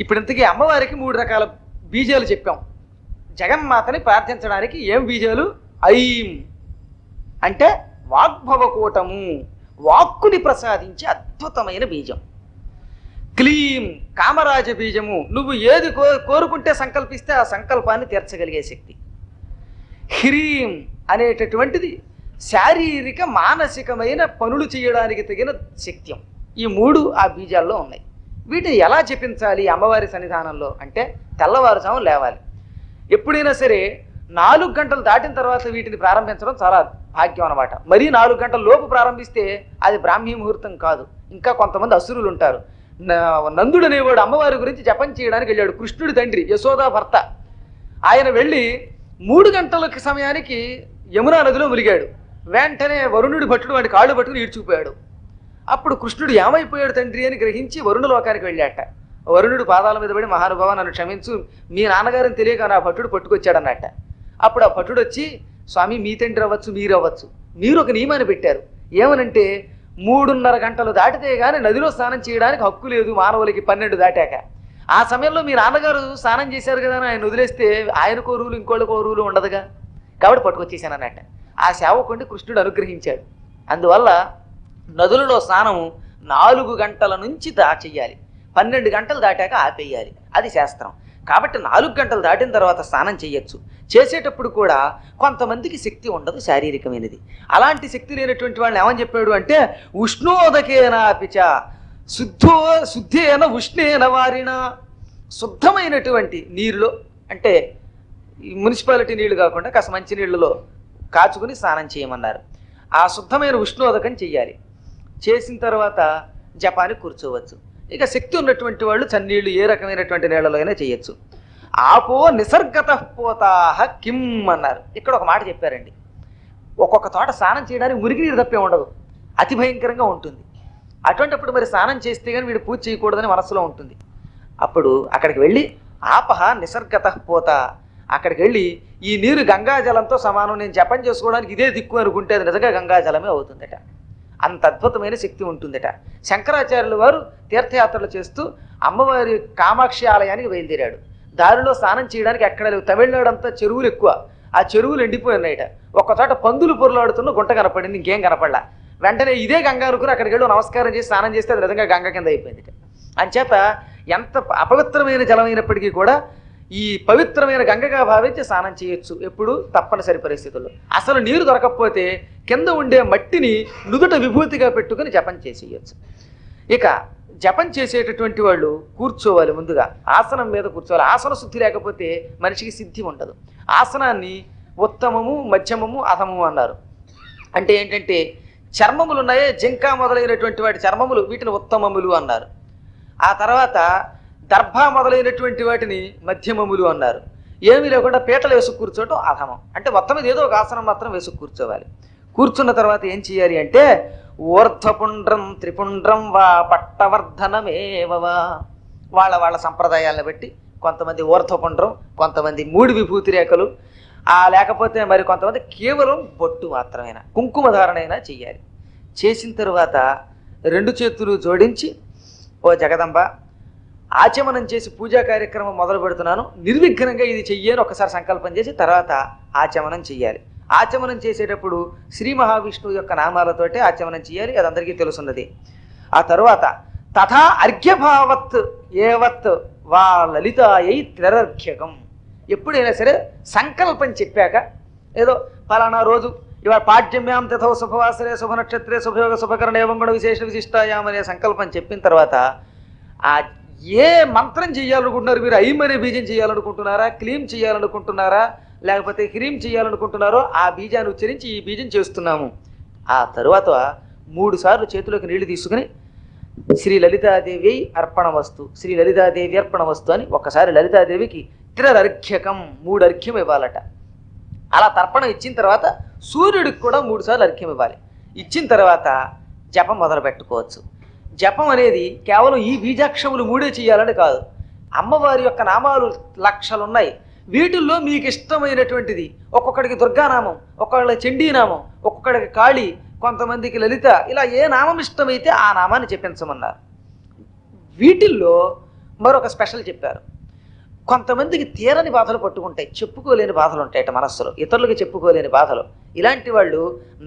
ఇప్పుడు ఇంతకీ అమ్మవారికి 3 రకాల బీజాలు చెప్పాం. జగన్మాతని ప్రార్థించడానికి ఏం బీజాలు? ఐం అంటే వాగ్భవకూటము, వాక్కుని ప్రసాదించే అద్భుతమైన బీజం. క్లీం కామరాజ బీజము, నువ్వు ఏది కోరుకుంటే సంకల్పిస్తే ఆ సంకల్పాన్ని తీర్చగలిగే శక్తి. హ్రీం అనేటటువంటిది శారీరక మానసికమైన పనులు చేయడానికి తగిన శక్త్యం. ఈ 3 ఆ బీజాల్లో ఉన్నాయి. వీటిని ఎలా జపించాలి అమ్మవారి సన్నిధానంలో అంటే తెల్లవారుజాము లేవాలి. ఎప్పుడైనా సరే 4 గంటలు దాటిన తర్వాత వీటిని ప్రారంభించడం చాలా భాగ్యం అన్నమాట. మరీ 4 గంటల లోపు ప్రారంభిస్తే అది బ్రాహ్మీ ముహూర్తం కాదు. ఇంకా కొంతమంది అసురులు ఉంటారు. నందుడు అనేవాడు అమ్మవారి గురించి జపం చేయడానికి వెళ్ళాడు. కృష్ణుడి తండ్రి యశోదా భర్త. ఆయన వెళ్ళి 3 గంటల సమయానికి యమునా నదిలో ములిగాడు. వెంటనే వరుణుడి భట్టుడు వాడి కాళ్ళు పట్టుకుని ఈడ్చుకుపోయాడు. అప్పుడు కృష్ణుడు ఏమైపోయాడు తండ్రి అని గ్రహించి వరుణ లోకానికి వెళ్ళాట. వరుణుడు పాదాల మీద పడి, మహానుభావ నన్ను క్షమించు, మీ నాన్నగారిని తెలియక నా భట్టుడు పట్టుకొచ్చాడన్నట్ట. అప్పుడు ఆ భట్టుడు వచ్చి, స్వామి మీ తండ్రి అవ్వచ్చు, మీరు అవ్వచ్చు, మీరు ఒక నియమాన్ని పెట్టారు. ఏమనంటే 3:30 గంటలు దాటితే కానీ నదిలో స్నానం చేయడానికి హక్కు లేదు మానవులకి 12 దాటాక. ఆ సమయంలో మీ నాన్నగారు స్నానం చేశారు కదా అని ఆయన వదిలేస్తే ఆయనకో రూలు ఇంకోళ్ళకో రూలు ఉండదుగా, కాబట్టి పట్టుకొచ్చేసాను అన్నట్ట. ఆ సేవకుండి కృష్ణుడు అనుగ్రహించాడు. అందువల్ల నదులలో స్నానము 4 గంటల నుంచి చెయ్యాలి, 12 గంటలు దాటాక ఆపేయాలి, అది శాస్త్రం. కాబట్టి 4 గంటలు దాటిన తర్వాత స్నానం చేయొచ్చు. చేసేటప్పుడు కూడా కొంతమందికి శక్తి ఉండదు, శారీరకమైనది. అలాంటి శక్తి లేనటువంటి వాళ్ళని ఏమని చెప్పాడు అంటే ఉష్ణోదకేనాపిచ శుద్ధేన ఉష్ణేన వారిన, శుద్ధమైనటువంటి నీరులో అంటే మున్సిపాలిటీ నీళ్లు కాకుండా కాస్త మంచి నీళ్ళలో కాచుకుని స్నానం చేయమన్నారు. ఆ శుద్ధమైన ఉష్ణోదకం చెయ్యాలి. చేసిన తర్వాత జపానికి కూర్చోవచ్చు. ఇక శక్తి ఉన్నటువంటి వాళ్ళు చన్నీళ్లు ఏ రకమైనటువంటి నీళ్లలో అయినా చేయొచ్చు. ఆపో నిసర్గత పోతాహ కిమ్ అన్నారు. ఇక్కడ ఒక మాట చెప్పారండి. ఒక్కొక్క తోట స్నానం చేయడానికి మురికి నీరు తప్పే ఉండదు, అతి భయంకరంగా ఉంటుంది. అటువంటిప్పుడు మరి స్నానం చేస్తే కానీ వీడు పూజ చేయకూడదని మనసులో ఉంటుంది. అప్పుడు అక్కడికి వెళ్ళి ఆపహ నిసర్గత పోత, అక్కడికి వెళ్ళి ఈ నీరు గంగాజలంతో సమానం, నేను జపం చేసుకోవడానికి ఇదే దిక్కు అనుకుంటే అది నిజంగా గంగాజలమే అవుతుందట. అంత అద్భుతమైన శక్తి ఉంటుందట. శంకరాచార్యుల వారు తీర్థయాత్రలు చేస్తూ అమ్మవారి కామాక్షి ఆలయానికి బయలుదేరాడు. దారిలో స్నానం చేయడానికి ఎక్కడ లేవు. తమిళనాడు అంతా చెరువులు ఎక్కువ, ఆ చెరువులు ఎండిపోయి ఉన్నాయట. ఒక్క చోట పందులు పొరలాడుతున్న గుంట కనపడింది, ఇంకేం కనపడలా. వెంటనే ఇదే గంగ అనుకుని అక్కడికి వెళ్ళి నమస్కారం చేసి స్నానం చేస్తే అది నిజంగా గంగ కింద అయిపోయింది. అంచేత ఎంత అపవిత్రమైన జలమైనప్పటికీ కూడా ఈ పవిత్రమైన గంగగా భావించి స్నానం చేయొచ్చు ఎప్పుడు, తప్పనిసరి పరిస్థితుల్లో. అసలు నీరు దొరకకపోతే కింద ఉండే మట్టిని నుదుట విభూతిగా పెట్టుకుని జపం చేసేయచ్చు. ఇక జపం చేసేటటువంటి వాళ్ళు కూర్చోవాలి, ముందుగా ఆసనం మీద కూర్చోవాలి. ఆసన శుద్ధి లేకపోతే మనిషికి సిద్ధి ఉండదు. ఆసనాన్ని ఉత్తమము, మధ్యమము, అధమము అన్నారు. అంటే ఏంటంటే చర్మములు ఉన్నాయే, జింక మొదలైనటువంటి వాటి చర్మములు, వీటిని ఉత్తమములు అన్నారు. ఆ తర్వాత దర్భ మొదలైనటువంటి వాటిని మధ్యమములు అన్నారు. ఏమీ లేకుండా పీటలు వేసుకు కూర్చోవటం అధమం. అంటే మొత్తం మీద ఏదో ఒక ఆసనం మాత్రం వేసుకు కూర్చోవాలి. కూర్చున్న తర్వాత ఏం చేయాలి అంటే ఊర్ధ్వపుండ్రం త్రిపుండ్రం వా పట్టవర్ధనమేవవా, వాళ్ళ సంప్రదాయాలను బట్టి కొంతమంది ఊర్ధ్వపుండ్రం, కొంతమంది 3 విభూతి రేఖలు, లేకపోతే మరి కొంతమంది కేవలం బొట్టు మాత్రమేనా, కుంకుమ ధారణైనా చెయ్యాలి. చేసిన తరువాత 2 చేతులు జోడించి, ఓ జగదంబ, ఆచమనం చేసి పూజా కార్యక్రమం మొదలు పెడుతున్నాను, నిర్విఘ్నంగా ఇది చెయ్యని ఒకసారి సంకల్పం చేసి తర్వాత ఆచమనం చెయ్యాలి. ఆచమనం చేసేటప్పుడు శ్రీ మహావిష్ణువు యొక్క నామాలతోటే ఆచమనం చేయాలి, అది అందరికీ తెలుసున్నది. ఆ తరువాత తథా అర్ఘ్యభావత్ ఏవత్ వా లలితాయై త్రరర్ఘ్యకం, ఎప్పుడైనా సరే సంకల్పం చెప్పాక, ఏదో ఫలానా రోజు ఇవాళ పాడ్యమ్యాం తథో శుభవాసరే శుభనక్షత్రే శుభయోగ శుభకరణ ఏవం గుణ విశేష విశిష్టాయాం అనే సంకల్పం చెప్పిన తర్వాత ఆ ఏ మంత్రం చేయాలనుకుంటున్నారు మీరు, ఐం అనే బీజం చేయాలనుకుంటున్నారా, క్లీం చేయాలనుకుంటున్నారా, లేకపోతే హ్రీం చేయాలనుకుంటున్నారో ఆ బీజాన్ని ఉచ్చరించి ఈ బీజం చేస్తున్నాము. ఆ తరువాత 3 సార్లు చేతిలోకి నీళ్లు తీసుకుని శ్రీ లలితాదేవి అర్పణమస్తు, శ్రీ లలితాదేవి అర్పణమస్తు అని ఒక్కసారి లలితాదేవికి త్రరర్ఘ్యకం 3 అర్ఘ్యం ఇవ్వాలట. అలా తర్పణం ఇచ్చిన తర్వాత సూర్యుడికి కూడా 3 సార్లు అర్ఘ్యం ఇవ్వాలి. ఇచ్చిన తర్వాత జపం మొదలు పెట్టుకోవచ్చు. జపం అనేది కేవలం ఈ బీజాక్షములు 3 చేయాలని కాదు, అమ్మవారి యొక్క నామాలు లక్షలున్నాయి. వీటిల్లో మీకు ఇష్టమైనటువంటిది, ఒక్కొక్కడికి దుర్గానామం, ఒక్కొక్కడికి చండీనామం, ఒక్కొక్కడికి కాళీ, కొంతమందికి లలిత, ఇలా ఏ నామం ఇష్టమైతే ఆ నామాన్ని జపించమన్నారు. వీటిల్లో మరొక స్పెషల్ చెప్పారు. కొంతమందికి తీరని బాధలు పట్టుకుంటాయి, చెప్పుకోలేని బాధలు ఉంటాయట మనస్సులో, ఇతరులకు చెప్పుకోలేని బాధలు. ఇలాంటి వాళ్ళు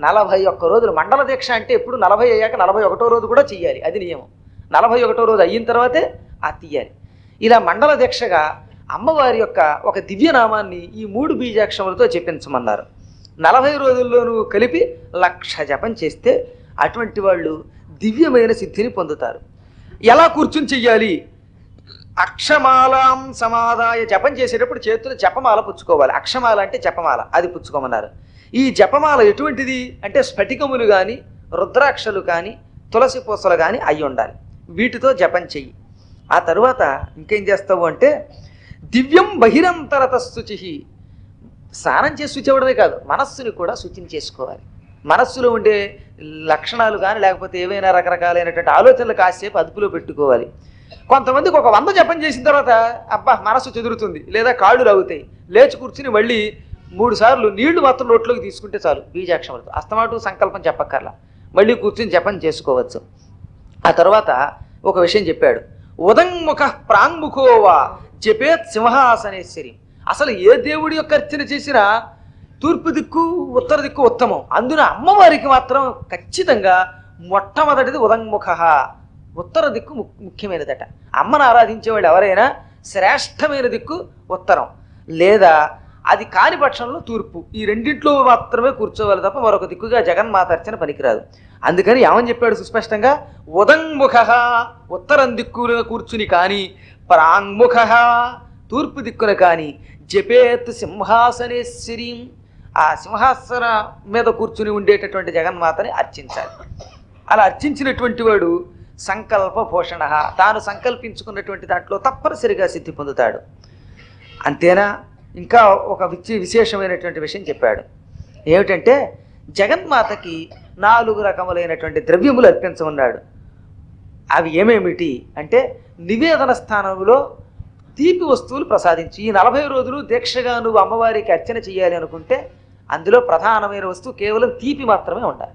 41 రోజులు మండల దీక్ష అంటే ఎప్పుడు 40 అయ్యాక 41వ రోజు కూడా చెయ్యాలి, అది నియమం. 41వ రోజు అయిన తర్వాతే ఆ తీయాలి. ఇలా మండల దీక్షగా అమ్మవారి యొక్క ఒక దివ్యనామాన్ని ఈ 3 బీజాక్షములతో చెప్పించమన్నారు. 40 రోజుల్లోనూ కలిపి 1,00,000 జపం చేస్తే అటువంటి వాళ్ళు దివ్యమైన సిద్ధిని పొందుతారు. ఎలా కూర్చుని చెయ్యాలి? అక్షమాలాం సమాదాయ, జపం చేసేటప్పుడు చేతులు జపమాల పుచ్చుకోవాలి. అక్షమాల అంటే జపమాల, అది పుచ్చుకోమన్నారు. ఈ జపమాల ఎటువంటిది అంటే స్ఫటికములు కానీ రుద్రాక్షలు కానీ తులసి పూసలు కానీ అయి ఉండాలి. వీటితో జపం చెయ్యి. ఆ తరువాత ఇంకేం చేస్తావు అంటే దివ్యం బహిరంతరత శుచి, స్నానం చేసి శుచి అవ్వడమే కాదు, మనస్సుని కూడా శుచిని చేసుకోవాలి. మనస్సులో ఉండే లక్షణాలు కానీ లేకపోతే ఏవైనా రకరకాలైనటువంటి ఆలోచనలు కాసేపు అదుపులో పెట్టుకోవాలి. కొంతమందికి ఒక 100 జపం చేసిన తర్వాత అబ్బా మనస్సు చెదురుతుంది, లేదా కాళ్ళు రాగుతాయి, లేచి కూర్చుని మళ్ళీ 3 సార్లు నీళ్లు మాత్రం నోట్లోకి తీసుకుంటే చాలు బీజాక్షములతో, అస్తమాటు సంకల్పం చెప్పక్కర్లా, మళ్ళీ కూర్చుని జపం చేసుకోవచ్చు. ఆ తర్వాత ఒక విషయం చెప్పాడు, ఉదంముఖ ప్రాంగుఖోవా జపేత్ సింహాసనేశ్వరి. అసలు ఏ దేవుడి యొక్క అర్చన చేసినా తూర్పు దిక్కు ఉత్తర దిక్కు ఉత్తమం, అందున అమ్మవారికి మాత్రం ఖచ్చితంగా మొట్టమొదటిది ఉదంముఖ, ఉత్తర దిక్కు ముఖ్యమైనదట. అమ్మను ఆరాధించేవాళ్ళు ఎవరైనా శ్రేష్టమైన దిక్కు ఉత్తరం, లేదా అది కాని పక్షంలో తూర్పు. ఈ రెండింట్లో మాత్రమే కూర్చోవాలి తప్ప మరొక దిక్కుగా జగన్మాత అర్చన పనికిరాదు. అందుకని ఏమని చెప్పాడు సుస్పష్టంగా, ఉదంముఖ ఉత్తరం దిక్కున కూర్చుని కానీ, ప్రాంగుఖ తూర్పు దిక్కున కానీ, జపేత్ సింహాసనేశ్వరీం ఆ సింహాసన మీద కూర్చుని ఉండేటటువంటి జగన్మాతని అర్చించాలి. అలా అర్చించినటువంటి వాడు సంకల్ప భూషణ, తాను సంకల్పించుకున్నటువంటి దాంట్లో తప్పనిసరిగా సిద్ధి పొందుతాడు. అంతేనా? ఇంకా ఒక విశేషమైనటువంటి విషయం చెప్పాడు. ఏమిటంటే జగన్మాతకి 4 రకములైనటువంటి ద్రవ్యములు అర్పించమన్నాడు. అవి ఏమేమిటి అంటే నివేదన స్థానంలో తీపి వస్తువులు ప్రసాదించి, ఈ 40 రోజులు దీక్షగా నువ్వు అమ్మవారికి అర్చన చేయాలి అనుకుంటే అందులో ప్రధానమైన వస్తువు కేవలం తీపి మాత్రమే ఉండాలి.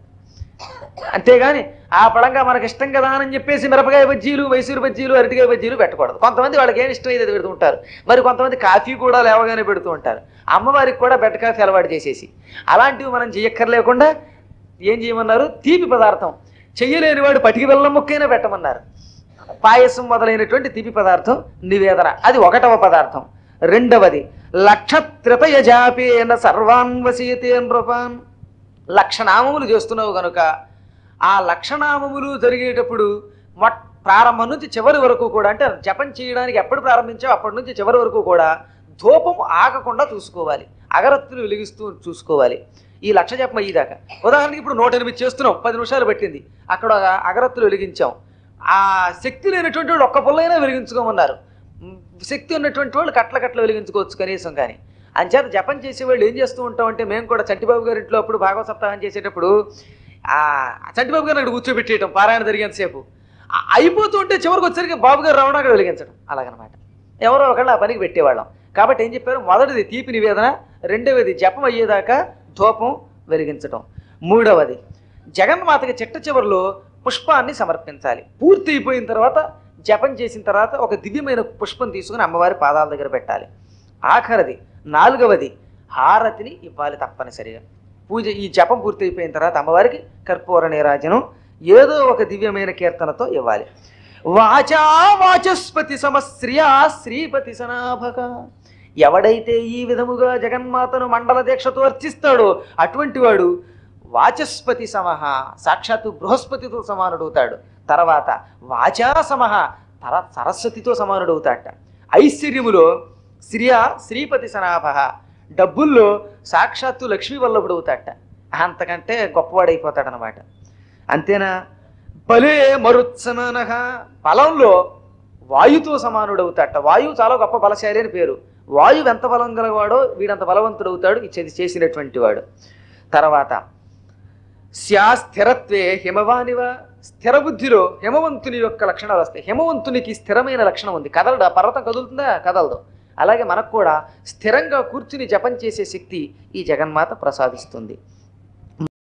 అంతేగాని ఆ పడంగా మనకి ఇష్టం కదా అని చెప్పేసి మిరపకాయ బజ్జీలు, మైసూరు బజ్జీలు, అరటికాయ బజ్జీలు పెట్టకూడదు. కొంతమంది వాళ్ళకి ఏమి ఇష్టం అయితే పెడుతూ ఉంటారు, మరి కొంతమంది కాఫీ కూడా లేవగానే పెడుతూ ఉంటారు. అమ్మవారికి కూడా బెట్ట కాఫీ అలవాటు చేసేసి అలాంటివి మనం చెయ్యక్కర్లేకుండా ఏం చేయమన్నారు, తీపి పదార్థం. చెయ్యలేని వాడు పటికి బెల్లం ముక్కైనా పెట్టమన్నారు. పాయసం మొదలైనటువంటి తీపి పదార్థం నివేదన, అది 1వ పదార్థం. 2వది లక్షత్రితయ జాపేన సర్వాన్వసీతే నృపాన్, 1,00,000 నామములు చేస్తున్నావు కనుక ఆ 1,00,000 నామములు జరిగేటప్పుడు ప్రారంభం నుంచి చివరి వరకు కూడా, అంటే జపం చేయడానికి ఎప్పుడు ప్రారంభించావు అప్పటి నుంచి చివరి వరకు కూడా ధూపం ఆగకుండా చూసుకోవాలి, అగరత్తులు వెలిగిస్తూ చూసుకోవాలి. ఈ 1,00,000 జపం అయ్యేదాకా. ఉదాహరణకి ఇప్పుడు 108 చేస్తున్నాం, 10 నిమిషాలు పట్టింది, అక్కడ అగరత్తులు వెలిగించాం. ఆ శక్తి లేనటువంటి వాళ్ళు ఒక్క పుల్లైనా వెలిగించుకోమన్నారు. శక్తి ఉన్నటువంటి వాళ్ళు కట్ల వెలిగించుకోవచ్చు కనీసం. కానీ అంచేత జపం చేసేవాళ్ళు ఏం చేస్తూ ఉంటామంటే, మేము కూడా చంటిబాబు గారి ఇంట్లో అప్పుడు భాగవత సప్తాహం చేసేటప్పుడు ఆ చంటిబాబు గారిని అక్కడ కూర్చోబెట్టేయటం, పారాయణ జరిగేంతసేపు అయిపోతూ ఉంటే చివరికి వచ్చరికి బాబు గారు రావడం అక్కడ వెలిగించడం, అలాగనమాట. ఎవరో ఒకళ్ళు ఆ పనికి పెట్టేవాళ్ళం. కాబట్టి ఏం చెప్పారు, మొదటిది తీపి నివేదన, 2వది జపం అయ్యేదాకా ధూపం వెలిగించడం, 3వది జగన్మాతకి చిట్ట చివరిలో పుష్పాన్ని సమర్పించాలి. పూర్తి అయిపోయిన తర్వాత జపం చేసిన తర్వాత ఒక దివ్యమైన పుష్పం తీసుకుని అమ్మవారి పాదాల దగ్గర పెట్టాలి. ఆఖరిది 4వది హారతిని ఇవ్వాలి తప్పనిసరిగా. పూజ ఈ జపం పూర్తి అయిపోయిన తర్వాత అమ్మవారికి కర్పూర నీరాజనం ఏదో ఒక దివ్యమైన కీర్తనతో ఇవ్వాలి. వాచా వాచస్పతి సమశ్రియా శ్రీపతి సనాభక, ఎవడైతే ఈ విధముగా జగన్మాతను మండల దీక్షతో అర్చిస్తాడో అటువంటి వాడు వాచస్పతి సమహ, సాక్షాత్తు బృహస్పతితో సమానుడవుతాడు. తర్వాత వాచా సమహ, సరస్వతితో సమానుడవుతాడట. ఐశ్వర్యములో శ్రియా శ్రీపతి సనాభ, డబ్బుల్లో సాక్షాత్తు లక్ష్మీ వల్లభుడవుతాడట. అంతకంటే గొప్పవాడైపోతాడనమాట. అంతేనా? బలే మరుత్సమానః, బలంలో వాయుతో సమానుడవుతాడట. వాయువు చాలా గొప్ప బలశాలి అని పేరు. వాయువు ఎంత బలం గలవాడో వీడంత బలవంతుడవుతాడు ఇది చేసినటువంటి వాడు. తర్వాత స్థిరత్వే హిమవానివ, స్థిర బుద్ధిలో హిమవంతుని యొక్క లక్షణాలు వస్తాయి. హిమవంతునికి స్థిరమైన లక్షణం ఉంది, కదలడా, పర్వతం కదులుతుందా? కదలదు. అలాగే మనకు కూడా స్థిరంగా కూర్చుని జపం చేసే శక్తి ఈ జగన్మాత ప్రసాదిస్తుంది.